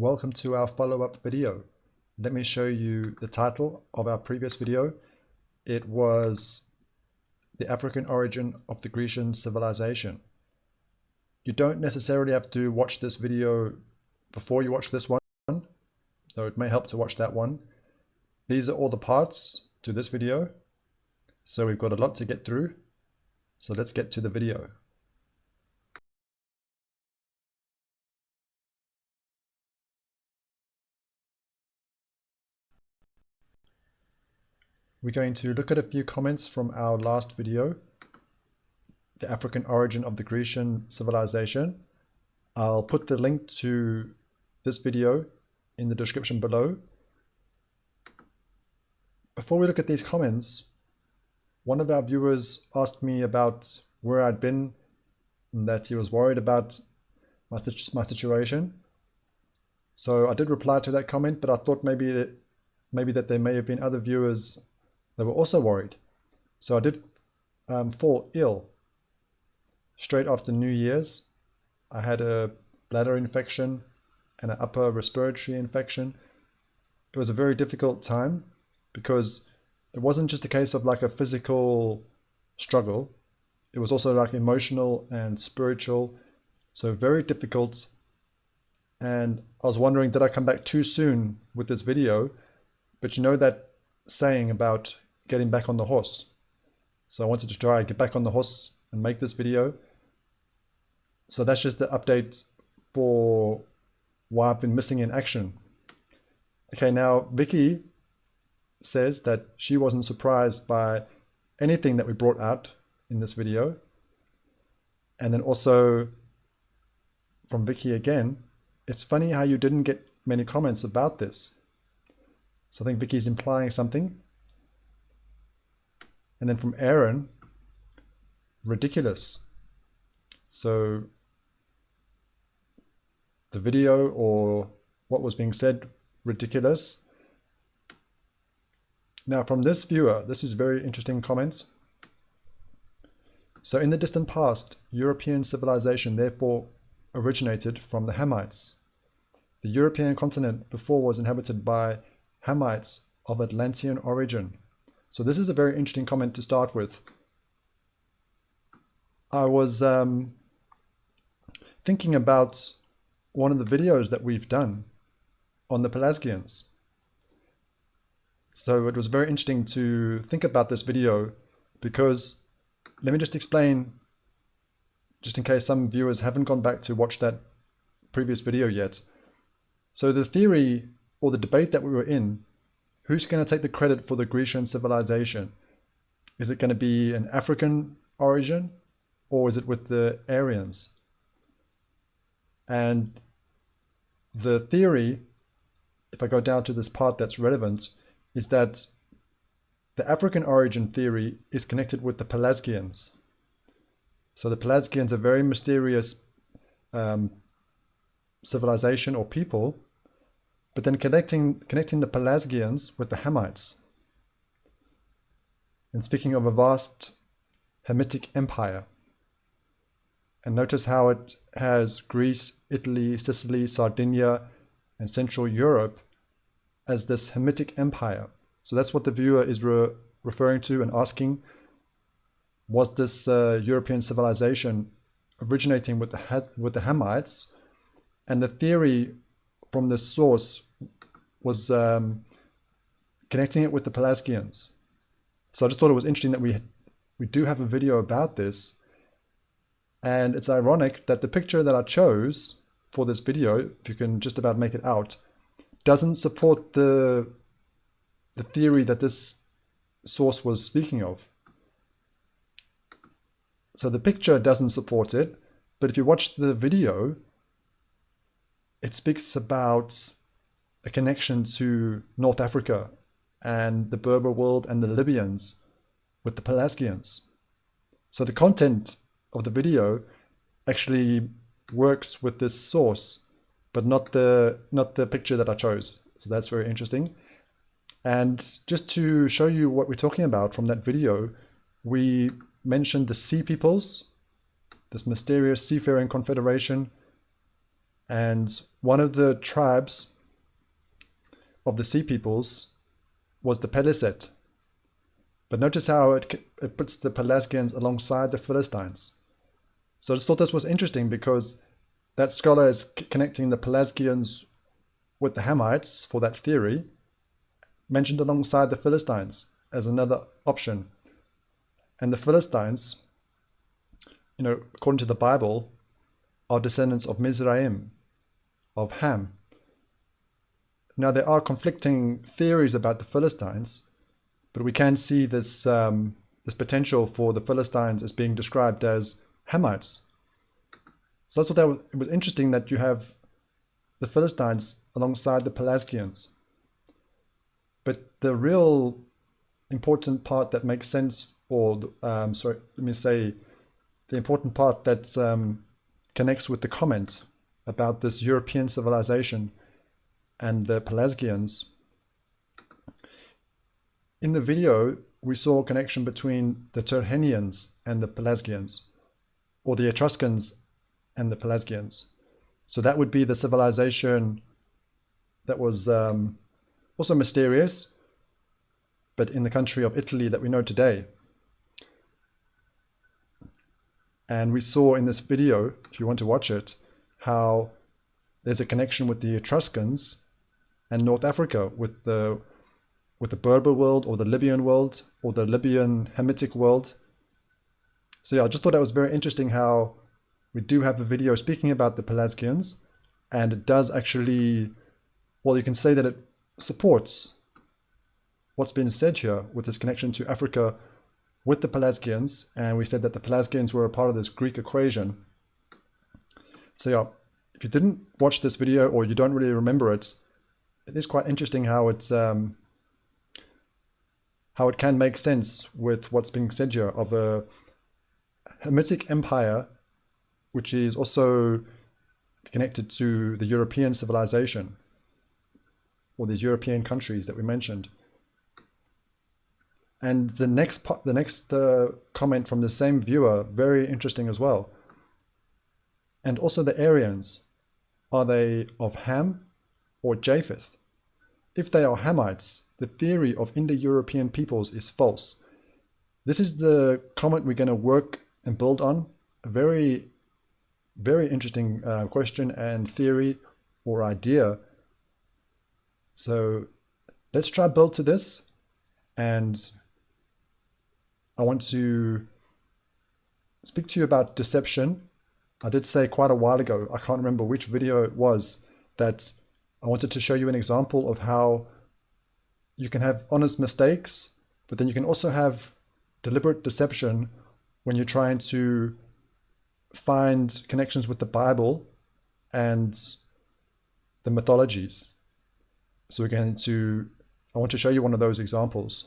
Welcome to our follow-up video. Let me show you the title of our previous video. It was The African Origin of the Grecian Civilization. You don't necessarily have to watch this video before you watch this one, though it may help to watch that one. These are all the parts to this video, so we've got a lot to get through. So let's get to the video. We're going to look at a few comments from our last video, The African Origin of the Grecian Civilization. I'll put the link to this video in the description below. Before we look at these comments, one of our viewers asked me about where I'd been and that he was worried about my situation. So I did reply to that comment, but I thought maybe that there may have been other viewers that were also worried. So I did fall ill straight after New Year's. I had a bladder infection and an upper respiratory infection. It was a very difficult time because it wasn't just a case of like a physical struggle. It was also like emotional and spiritual. So very difficult. And I was wondering, did I come back too soon with this video? But you know that saying about getting back on the horse. So I wanted to try and get back on the horse and make this video. So that's just the update for why I've been missing in action. Okay, now Vicky says that she wasn't surprised by anything that we brought out in this video. And then also from Vicky again, it's funny how you didn't get many comments about this. So I think Vicky's implying something. And then from Aaron, ridiculous. So the video or what was being said, ridiculous. Now from this viewer, this is very interesting comments. So in the distant past, European civilization therefore originated from the Hamites. The European continent before was inhabited by Hamites of Atlantean origin. So this is a very interesting comment to start with. I was thinking about one of the videos that we've done on the Pelasgians. So it was very interesting to think about this video because let me just explain, just in case some viewers haven't gone back to watch that previous video yet. So the theory or the debate that we were in, who's going to take the credit for the Grecian civilization? Is it going to be an African origin or is it with the Arens? And the theory, if I go down to this part that's relevant, is that the African origin theory is connected with the Pelasgians. So the Pelasgians are a very mysterious civilization or people, but then connecting the Pelasgians with the Hamites. And speaking of a vast Hamitic empire. And notice how it has Greece, Italy, Sicily, Sardinia, and Central Europe as this Hamitic empire. So that's what the viewer is referring to and asking. Was this European civilization originating with the Hamites? And the theory from this source was connecting it with the Pelasgians. So I just thought it was interesting that we do have a video about this. And it's ironic that the picture that I chose for this video, if you can just about make it out, doesn't support the theory that this source was speaking of. So the picture doesn't support it, but if you watch the video, it speaks about a connection to North Africa and the Berber world and the Libyans with the Pelasgians. So the content of the video actually works with this source, but not the picture that I chose. So that's very interesting. And just to show you what we're talking about from that video, we mentioned the Sea Peoples, this mysterious seafaring confederation, And one of the tribes of the sea peoples was the Peliset. But notice how it puts the Pelasgians alongside the Philistines. So I just thought this was interesting because that scholar is connecting the Pelasgians with the Hamites for that theory, mentioned alongside the Philistines as another option. And the Philistines, according to the Bible, are descendants of Mizraim, of Ham. Now, there are conflicting theories about the Philistines, but we can see this potential for the Philistines as being described as Hamites. So that's what it was interesting that you have the Philistines alongside the Pelasgians. But the real important part that makes sense, or the important part that connects with the comment about this European civilization and the Pelasgians. In the video, we saw a connection between the Tyrrhenians and the Pelasgians, or the Etruscans and the Pelasgians. So that would be the civilization that was also mysterious, but in the country of Italy that we know today. And we saw in this video, if you want to watch it, how there's a connection with the Etruscans and North Africa, with the Berber world, or the Libyan world, or the Libyan Hamitic world. So yeah, I just thought that was very interesting how we do have a video speaking about the Pelasgians, and it does actually, well, you can say that it supports what's been said here with this connection to Africa with the Pelasgians, and we said that the Pelasgians were a part of this Greek equation. So yeah, if you didn't watch this video, or you don't really remember it, it is quite interesting how it can make sense with what's being said here of a Hamitic empire, which is also connected to the European civilization, or these European countries that we mentioned. And the next comment from the same viewer, very interesting as well. And also the Aryans, are they of Ham or Japheth? If they are Hamites, the theory of Indo-European peoples is false. This is the comment we're going to work and build on. A very, very interesting question and theory or idea. So let's try to build to this. And I want to speak to you about deception. I did say quite a while ago, I can't remember which video it was, that I wanted to show you an example of how you can have honest mistakes, but then you can also have deliberate deception when you're trying to find connections with the Bible and the mythologies. So I want to show you one of those examples.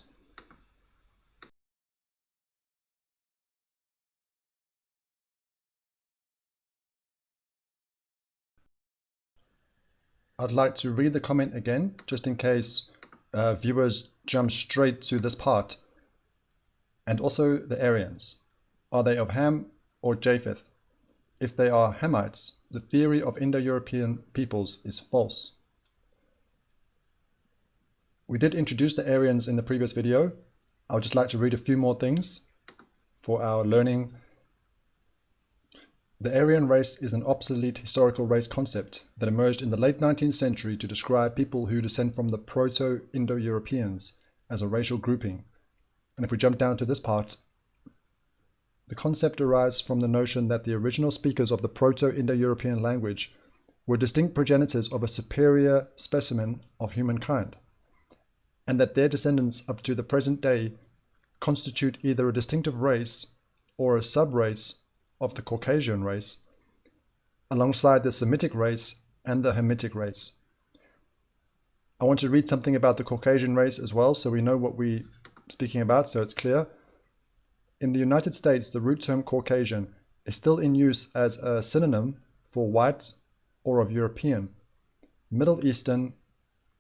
I'd like to read the comment again, just in case viewers jump straight to this part. And also the Aryans. Are they of Ham or Japheth? If they are Hamites, the theory of Indo-European peoples is false. We did introduce the Aryans in the previous video. I would just like to read a few more things for our learning. The Aryan race is an obsolete historical race concept that emerged in the late 19th century to describe people who descend from the Proto-Indo-Europeans as a racial grouping. And if we jump down to this part, the concept derives from the notion that the original speakers of the Proto-Indo-European language were distinct progenitors of a superior specimen of humankind, and that their descendants up to the present day constitute either a distinctive race or a sub-race of the Caucasian race, alongside the Semitic race and the Hamitic race. I want to read something about the Caucasian race as well, so we know what we're speaking about, so it's clear. In the United States, the root term Caucasian is still in use as a synonym for white or of European, Middle Eastern,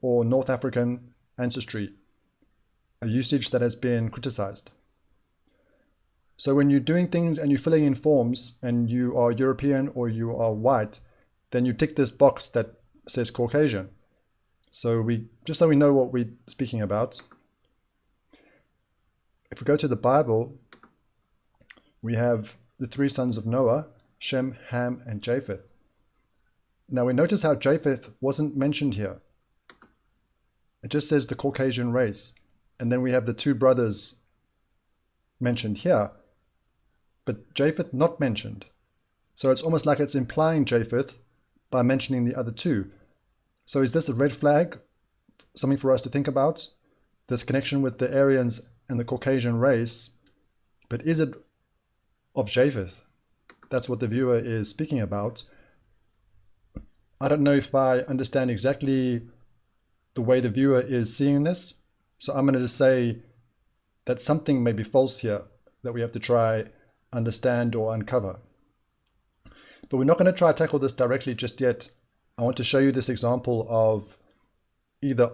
or North African ancestry, a usage that has been criticized. So when you're doing things and you're filling in forms and you are European or you are white, then you tick this box that says Caucasian. So just so we know what we're speaking about, if we go to the Bible, we have the three sons of Noah, Shem, Ham, and Japheth. Now we notice how Japheth wasn't mentioned here. It just says the Caucasian race. And then we have the two brothers mentioned here, but Japheth not mentioned. So it's almost like it's implying Japheth by mentioning the other two. So is this a red flag? Something for us to think about? This connection with the Aryans and the Caucasian race. But is it of Japheth? That's what the viewer is speaking about. I don't know if I understand exactly the way the viewer is seeing this. So I'm going to say that something may be false here that we have to try understand or uncover. But we're not going to try to tackle this directly just yet. I want to show you this example of either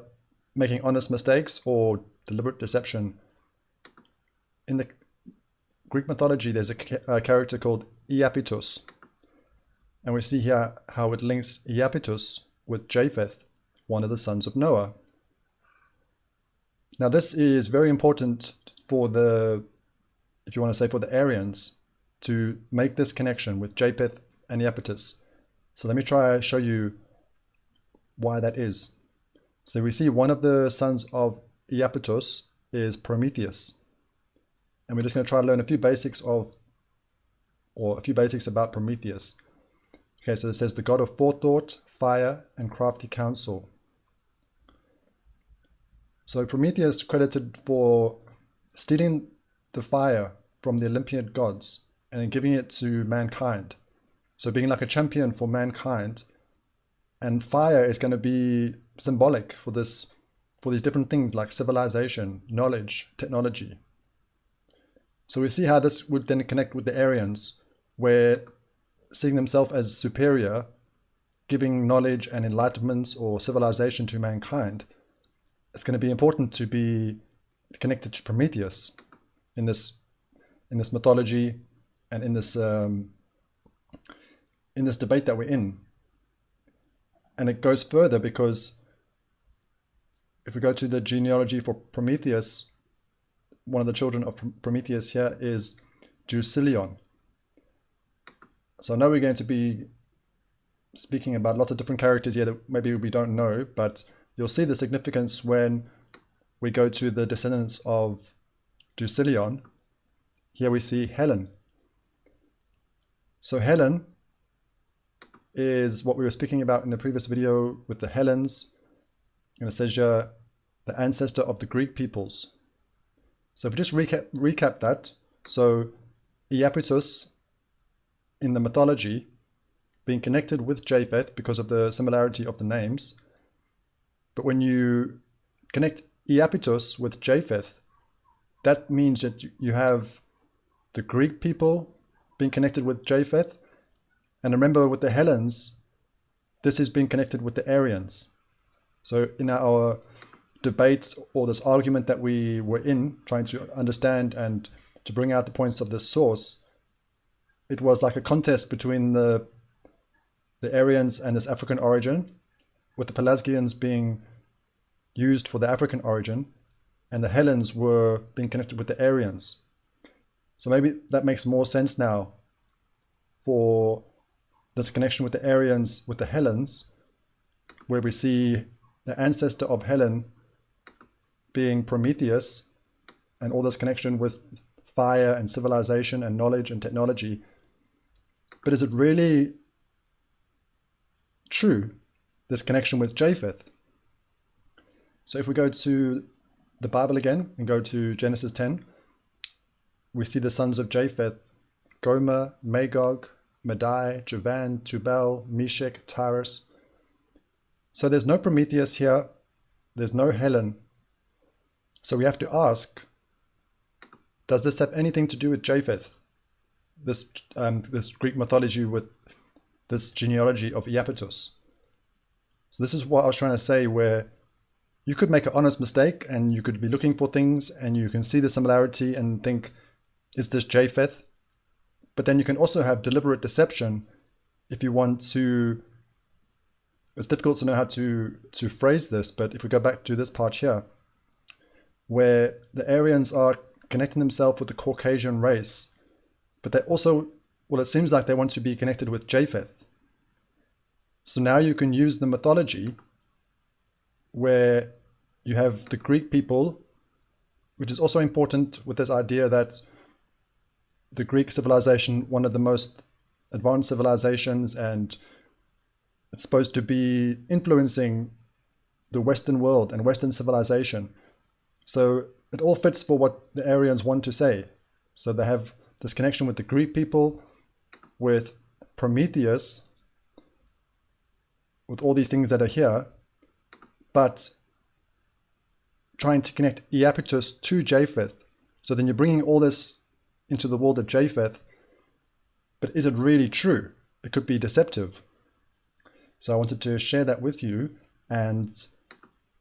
making honest mistakes or deliberate deception. In the Greek mythology, there's a character called Epaphus. And we see here how it links Epaphus with Japheth, one of the sons of Noah. Now this is very important for if you want to say for the Aryans, to make this connection with Japheth and Epaphus. So let me try to show you why that is. So we see one of the sons of Epaphus is Prometheus. And we're just going to try to learn a few basics about Prometheus. Okay, so it says the god of forethought, fire, and crafty counsel. So Prometheus is credited for stealing the fire from the Olympian gods and then giving it to mankind. So being like a champion for mankind. And fire is going to be symbolic for these different things like civilization, knowledge, technology. So we see how this would then connect with the Aryans, where seeing themselves as superior, giving knowledge and enlightenment or civilization to mankind, it's going to be important to be connected to Prometheus in this mythology and in this debate that we're in. And it goes further because if we go to the genealogy for Prometheus, one of the children of Prometheus here is Deucalion. So I know we're going to be speaking about lots of different characters here that maybe we don't know, but you'll see the significance when we go to the descendants of Deucalion. Here we see Helen. So Helen is what we were speaking about in the previous video with the Hellenes. And it says the ancestor of the Greek peoples. So if we just recap that, so Epaphus in the mythology being connected with Japheth because of the similarity of the names. But when you connect Epaphus with Japheth, that means that you have the Greek people being connected with Japheth. And remember with the Hellenes, this is being connected with the Aryans. So in our debate or this argument that we were in, trying to understand and to bring out the points of this source, it was like a contest between the Aryans and this African origin, with the Pelasgians being used for the African origin, and the Hellenes were being connected with the Aryans. So maybe that makes more sense now for this connection with the Aryans, with the Hellenes, where we see the ancestor of Helen being Prometheus, and all this connection with fire and civilization and knowledge and technology. But is it really true, this connection with Japheth? So if we go to the Bible again and go to Genesis 10, we see the sons of Japheth: Gomer, Magog, Madai, Javan, Tubal, Meshech, Tyrus. So there's no Prometheus here, there's no Helen. So we have to ask, does this have anything to do with Japheth? This Greek mythology with this genealogy of Epaphus. So this is what I was trying to say, where you could make an honest mistake and you could be looking for things and you can see the similarity and think, is this Japheth? But then you can also have deliberate deception if you want to it's difficult to know how to phrase this, but if we go back to this part here, where the Aryans are connecting themselves with the Caucasian race, but they also, well, it seems like they want to be connected with Japheth. So now you can use the mythology where you have the Greek people, which is also important with this idea that the Greek civilization, one of the most advanced civilizations, and it's supposed to be influencing the Western world and Western civilization. So it all fits for what the Aryans want to say. So they have this connection with the Greek people, with Prometheus, with all these things that are here, but trying to connect Epaphus to Japheth. So then you're bringing all this into the world of Japheth, but is it really true? It could be deceptive. So I wanted to share that with you, and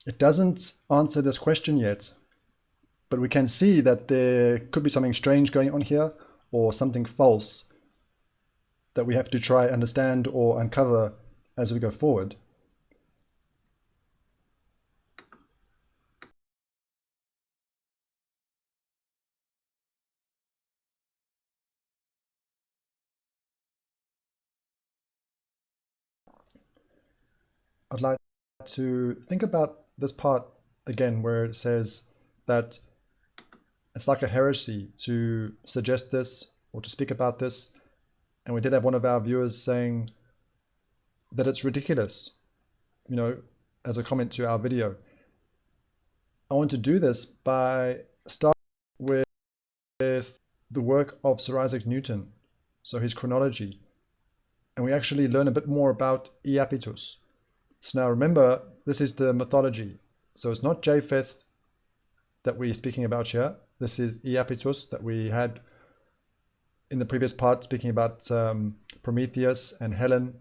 it doesn't answer this question yet, but we can see that there could be something strange going on here, or something false that we have to try understand or uncover as we go forward. I'd like to think about this part again, where it says that it's like a heresy to suggest this or to speak about this. And we did have one of our viewers saying that it's ridiculous, as a comment to our video. I want to do this by starting with the work of Sir Isaac Newton, so his chronology. And we actually learn a bit more about Epaphus. So now remember, this is the mythology. So it's not Japheth that we're speaking about here. This is Epaphus that we had in the previous part, speaking about Prometheus and Helen,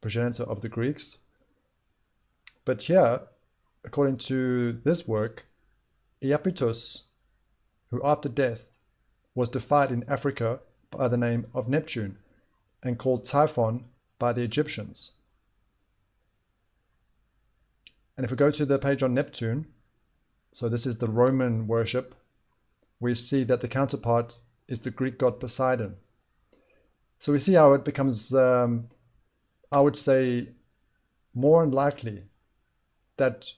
progenitor of the Greeks. But here, according to this work, Epaphus, who after death was deified in Africa by the name of Neptune and called Typhon by the Egyptians. And if we go to the page on Neptune, so this is the Roman worship, we see that the counterpart is the Greek god Poseidon. So we see how it becomes, I would say, more unlikely that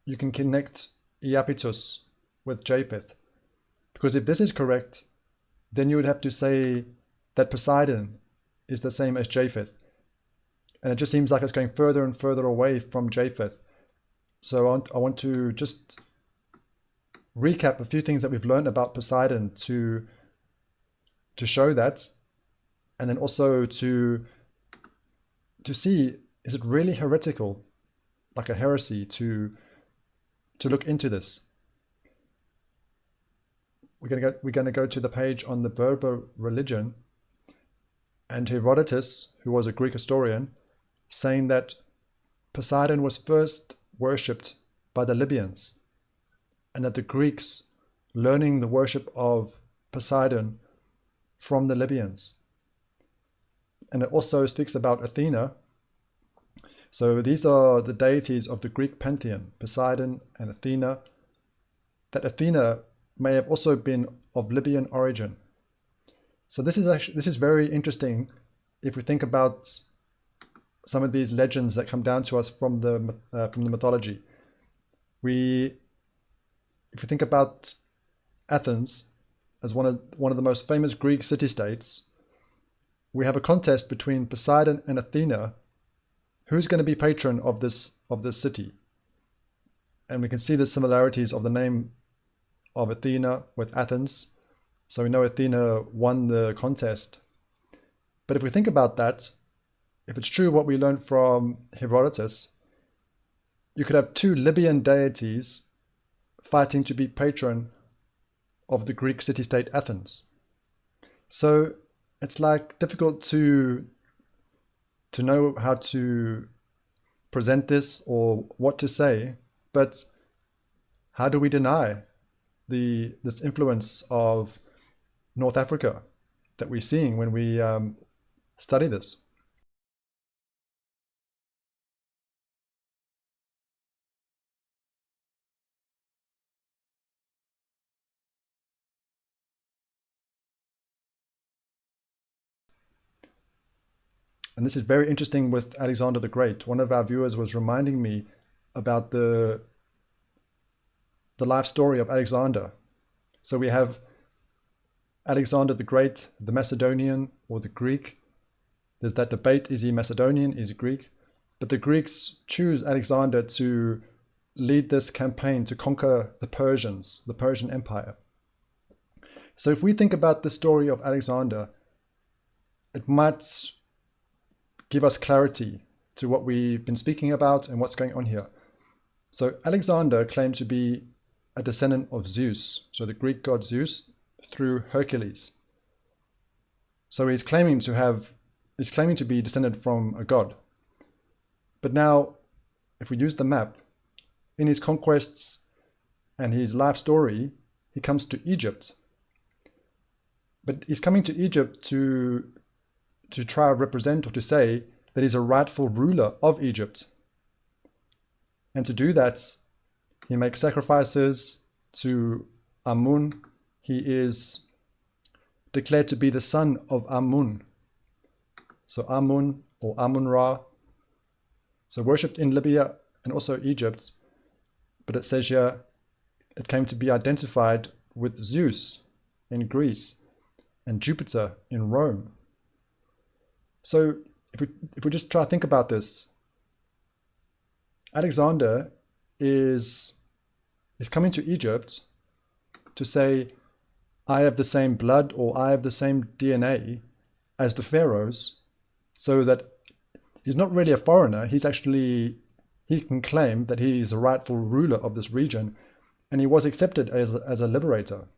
you can connect Epaphus with Japheth. Because if this is correct, then you would have to say that Poseidon is the same as Japheth. And it just seems like it's going further and further away from Japheth. So I want to just recap a few things that we've learned about Poseidon to show that, and then also to see, is it really heretical, like a heresy, to look into this. We're gonna go to the page on the Berber religion, and Herodotus, who was a Greek historian, saying that Poseidon was first worshipped by the Libyans, and that the Greeks learning the worship of Poseidon from the Libyans. And it also speaks about Athena. So these are the deities of the Greek pantheon, Poseidon and Athena, that Athena may have also been of Libyan origin. So this is very interesting if we think about some of these legends that come down to us from the mythology. If we think about Athens as one of the most famous Greek city-states, we have a contest between Poseidon and Athena. Who's going to be patron of this city? And we can see the similarities of the name of Athena with Athens. So we know Athena won the contest. But if we think about that, if it's true what we learned from Herodotus, you could have two Libyan deities fighting to be patron of the Greek city-state Athens. So it's like difficult to know how to present this or what to say, but how do we deny this influence of North Africa that we're seeing when we study this? And this is very interesting with Alexander the Great. One of our viewers was reminding me about the life story of Alexander. So we have Alexander the Great, the Macedonian or the Greek. There's that debate, is he Macedonian, is he Greek? But the Greeks choose Alexander to lead this campaign to conquer the Persians, the Persian Empire. So if we think about the story of Alexander, it might give us clarity to what we've been speaking about and what's going on here. So Alexander claimed to be a descendant of Zeus, so the Greek god Zeus, through Hercules. So he's claiming to be descended from a god. But now, if we use the map, in his conquests and his life story, he comes to Egypt. But he's coming to Egypt to try to represent or to say that he's a rightful ruler of Egypt. And to do that, he makes sacrifices to Amun. He is declared to be the son of Amun. So Amun or Amun-Ra. So worshipped in Libya and also Egypt. But it says here it came to be identified with Zeus in Greece and Jupiter in Rome. So if we just try to think about this, Alexander is coming to Egypt to say, I have the same blood or I have the same DNA as the pharaohs, so that he's not really a foreigner. He can claim that he is a rightful ruler of this region, and he was accepted as a liberator.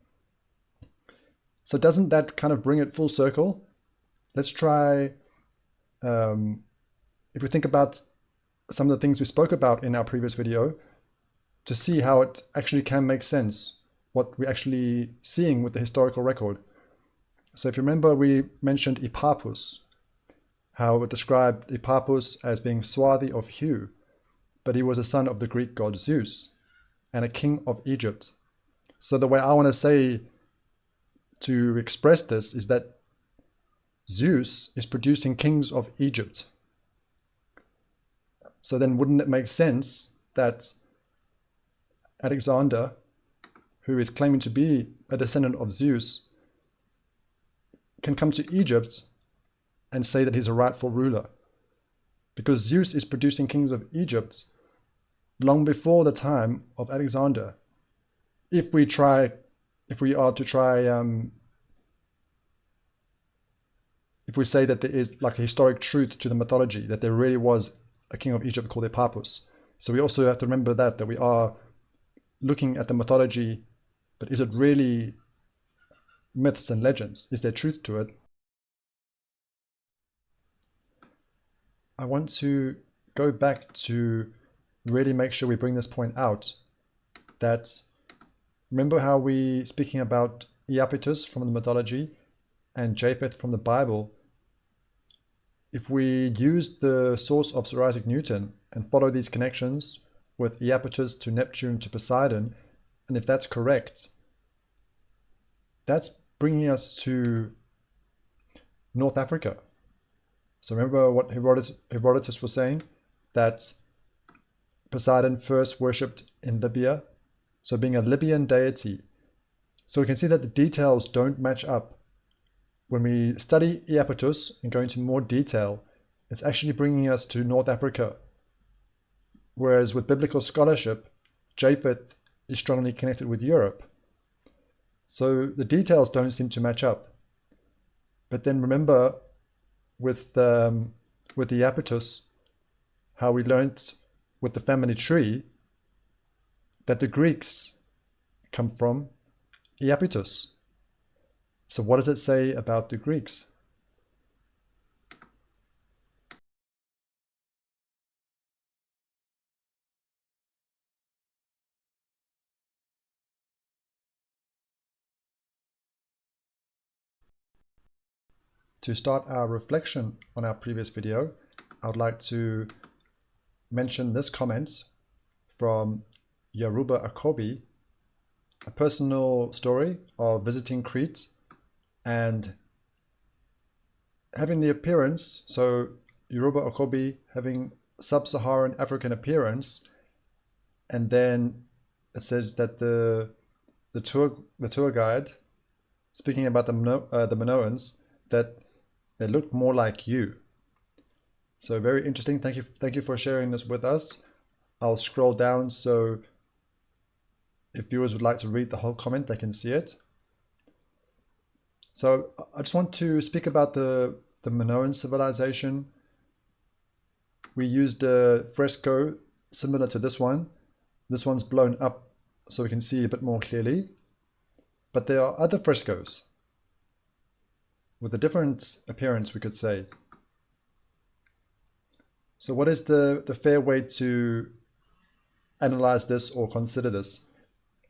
So doesn't that kind of bring it full circle? Let's try, if we think about some of the things we spoke about in our previous video, to see how it actually can make sense, what we're actually seeing with the historical record. So if you remember, we mentioned Epaphus, how it described Epaphus as being swarthy of hue, but he was a son of the Greek god Zeus and a king of Egypt. So the way I want to say to express this is that Zeus is producing kings of Egypt. So then wouldn't it make sense that Alexander, who is claiming to be a descendant of Zeus, can come to Egypt and say that he's a rightful ruler? Because Zeus is producing kings of Egypt long before the time of Alexander. If we say that there is like a historic truth to the mythology, that there really was a king of Egypt called Epaphus. So we also have to remember that we are looking at the mythology, but is it really myths and legends? Is there truth to it? I want to go back to really make sure we bring this point out, that remember how we speaking about Epaphus from the mythology and Japheth from the Bible. If we use the source of Sir Isaac Newton and follow these connections with Epaphus to Neptune to Poseidon, and if that's correct, that's bringing us to North Africa. So remember what Herodotus was saying, that Poseidon first worshipped in Libya, so being a Libyan deity. So we can see that the details don't match up. When we study Epaphus and go into more detail, it's actually bringing us to North Africa. Whereas with biblical scholarship, Japheth is strongly connected with Europe. So the details don't seem to match up. But then remember with Epaphus, how we learnt with the family tree that the Greeks come from Epaphus. So what does it say about the Greeks? To start our reflection on our previous video, I would like to mention this comment from Yoruba Akobi, a personal story of visiting Crete and having the appearance. So Yoruba Okobi having sub-Saharan African appearance, and then it says that the tour guide speaking about the Minoans, that they looked more like you. So very interesting. Thank you for sharing this with us. I'll scroll down so if viewers would like to read the whole comment, they can see it. So I just want to speak about the Minoan civilization. We used a fresco similar to this one. This one's blown up so we can see a bit more clearly. But there are other frescoes with a different appearance, we could say. So what is the fair way to analyze this or consider this?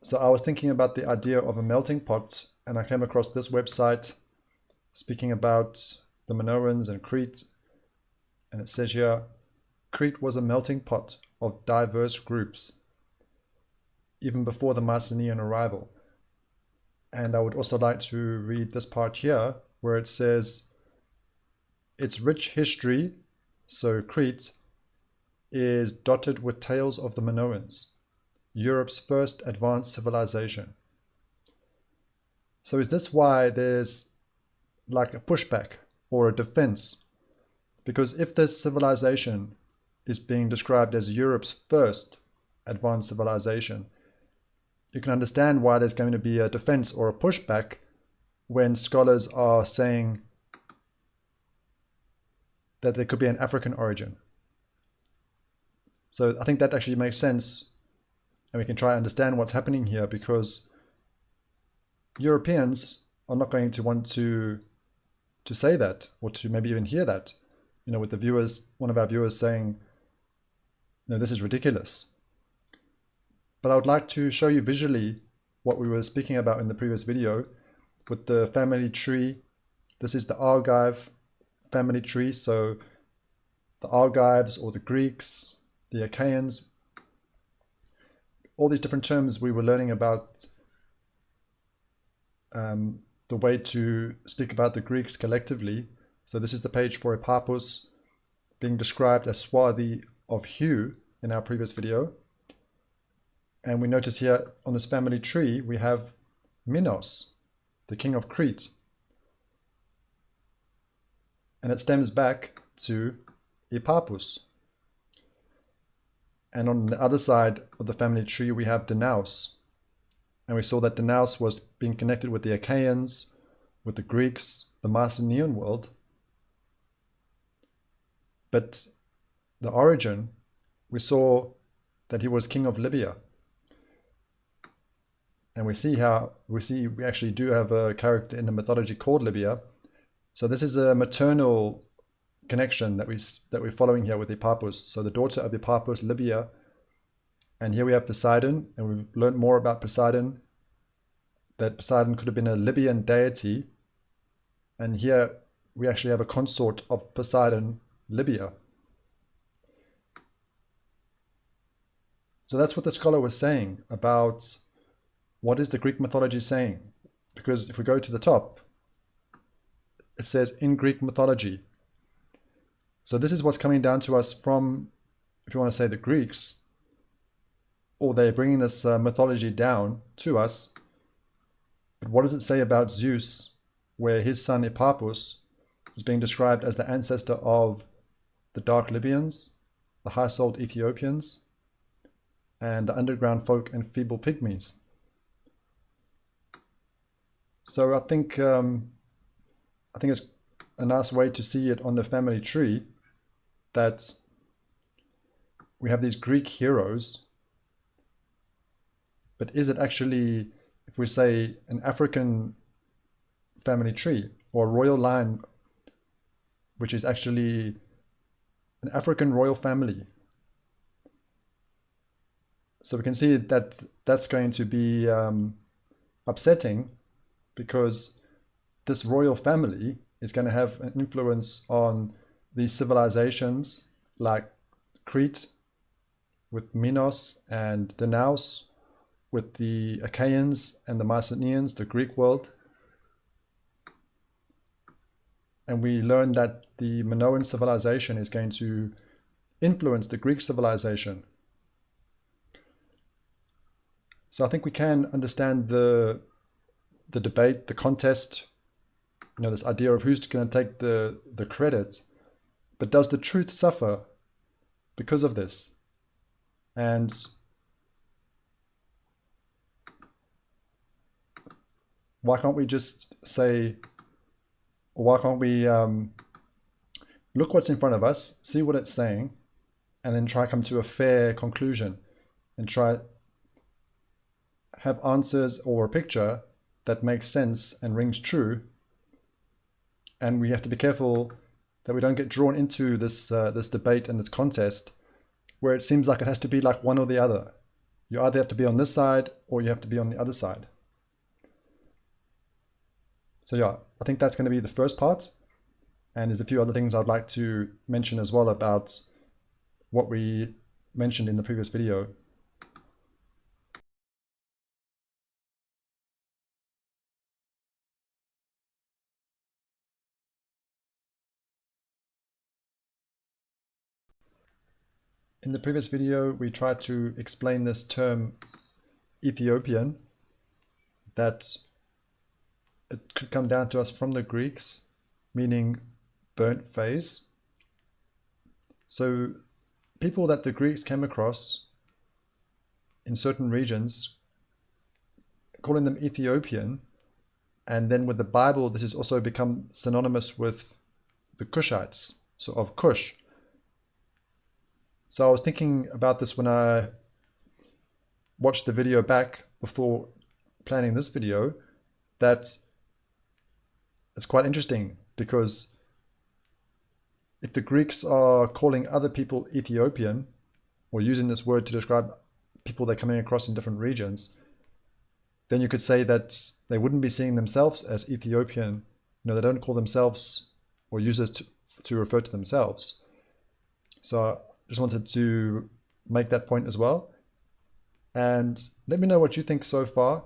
So I was thinking about the idea of a melting pot, and I came across this website speaking about the Minoans and Crete. And it says here, Crete was a melting pot of diverse groups, even before the Mycenaean arrival. And I would also like to read this part here, where it says, its rich history, so Crete, is dotted with tales of the Minoans, Europe's first advanced civilization. So is this why there's like a pushback or a defense? Because if this civilization is being described as Europe's first advanced civilization, you can understand why there's going to be a defense or a pushback when scholars are saying that there could be an African origin. So I think that actually makes sense, and we can try to understand what's happening here, because Europeans are not going to want to say that, or to maybe even hear that, with the viewers, one of our viewers saying, no, this is ridiculous. But I would like to show you visually what we were speaking about in the previous video with the family tree. This is the Argive family tree. So the Argives, or the Greeks, the Achaeans, all these different terms we were learning about, the way to speak about the Greeks collectively. So this is the page for Epaphus being described as swarthy of hue in our previous video. And we notice here on this family tree, we have Minos, the king of Crete. And it stems back to Epaphus. And on the other side of the family tree, we have Danaus. And we saw that Danaus was being connected with the Achaeans, with the Greeks, the Mycenaean world. But the origin, we saw that he was king of Lybia. And we actually do have a character in the mythology called Lybia. So this is a maternal connection that we're following here with Epaphus. So the daughter of Epaphus, Lybia, and here we have Poseidon, and we've learned more about Poseidon, that Poseidon could have been a Libyan deity. And here we actually have a consort of Poseidon, Lybia. So that's what the scholar was saying about what is the Greek mythology saying. Because if we go to the top, it says in Greek mythology. So this is what's coming down to us from, if you want to say, the Greeks, or they're bringing this mythology down to us. But what does it say about Zeus, where his son Epaphus is being described as the ancestor of the dark Libyans, the high-souled Ethiopians, and the underground folk and feeble pygmies? So I think it's a nice way to see it on the family tree, that we have these Greek heroes, but is it actually, if we say, an African family tree or a royal line, which is actually an African royal family? So we can see that that's going to be upsetting, because this royal family is going to have an influence on these civilizations like Crete with Minos, and Danaus with the Achaeans and the Mycenaeans, the Greek world. and we learned that the Minoan civilization is going to influence the Greek civilization. So I think we can understand the debate, the contest, this idea of who's going to take the credit. But does the truth suffer because of this? And why can't we just say, or why can't we look what's in front of us, see what it's saying, and then try to come to a fair conclusion and try have answers or a picture that makes sense and rings true. And we have to be careful that we don't get drawn into this this debate and this contest where it seems like it has to be like one or the other. You either have to be on this side or you have to be on the other side. So yeah, I think that's going to be the first part. And there's a few other things I'd like to mention as well about what we mentioned in the previous video. In the previous video, we tried to explain this term Ethiopian, that it could come down to us from the Greeks, meaning burnt face. So people that the Greeks came across in certain regions, calling them Ethiopian, and then with the Bible, this has also become synonymous with the Cushites, so of Cush. So I was thinking about this when I watched the video back before planning this video, that it's quite interesting because if the Greeks are calling other people Ethiopian or using this word to describe people they're coming across in different regions, then you could say that they wouldn't be seeing themselves as Ethiopian. They don't call themselves or use this to refer to themselves. So I just wanted to make that point as well. And let me know what you think so far.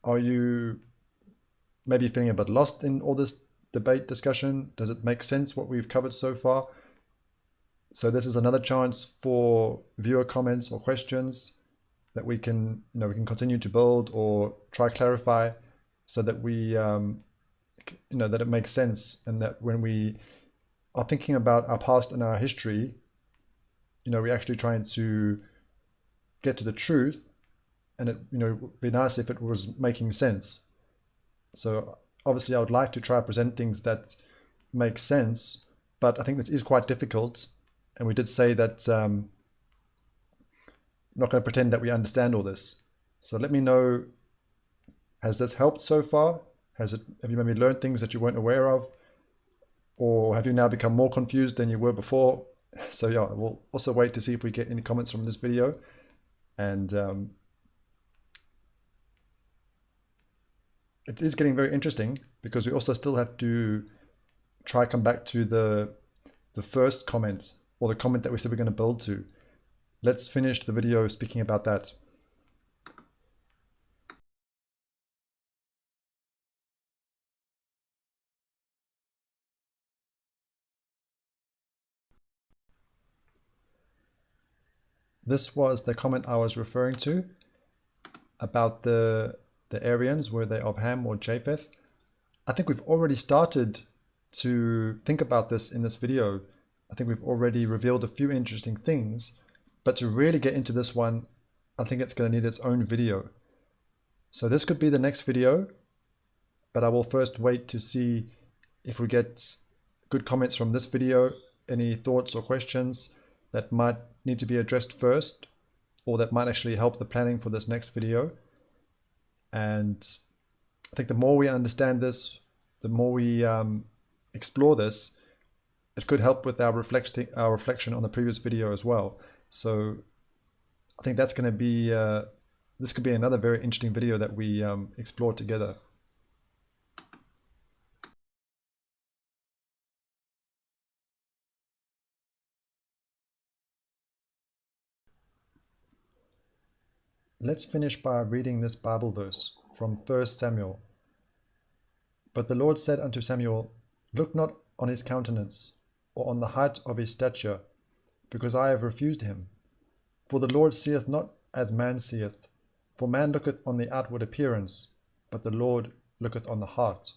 Are you maybe feeling a bit lost in all this debate discussion? Does it make sense what we've covered so far? So this is another chance for viewer comments or questions that we can continue to build or try clarify, so that we that it makes sense, and that when we are thinking about our past and our history, we're actually trying to get to the truth, and it would be nice if it was making sense. So obviously I would like to try to present things that make sense, but I think this is quite difficult, and we did say that I'm not going to pretend that we understand all this. So let me know, has this helped so far? Have you maybe learned things that you weren't aware of? Or have you now become more confused than you were before? So yeah, we'll also wait to see if we get any comments from this video. And it is getting very interesting because we also still have to try come back to the first comment, or the comment that we said we're going to build to. Let's finish the video speaking about that. This was the comment I was referring to about the Arens, were they of Ham or Japheth? I think we've already started to think about this in this video. I think we've already revealed a few interesting things, but to really get into this one, I think it's going to need its own video. So this could be the next video, but I will first wait to see if we get good comments from this video, any thoughts or questions that might need to be addressed first, or that might actually help the planning for this next video. And I think the more we understand this, the more we explore this, it could help with our reflection on the previous video as well. So I think that's going to be this could be another very interesting video that we explore together. Let's finish by reading this Bible verse from 1 Samuel. But the Lord said unto Samuel, Look not on his countenance, or on the height of his stature, because I have refused him. For the Lord seeth not as man seeth. For man looketh on the outward appearance, but the Lord looketh on the heart.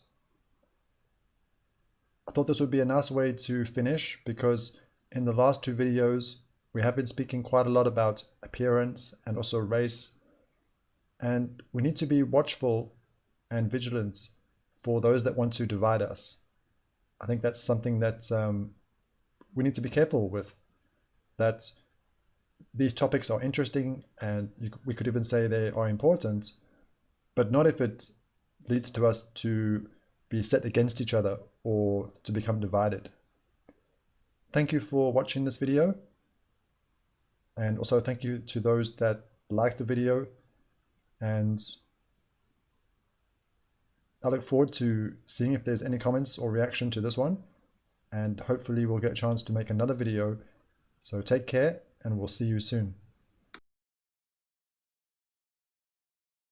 I thought this would be a nice way to finish, because in the last two videos we have been speaking quite a lot about appearance and also race, and we need to be watchful and vigilant for those that want to divide us. I think that's something that we need to be careful with, that these topics are interesting and we could even say they are important, but not if it leads to us to be set against each other or to become divided. Thank you for watching this video, and also thank you to those that liked the video, and I look forward to seeing if there's any comments or reaction to this one, and hopefully we'll get a chance to make another video. So take care, and we'll see you soon.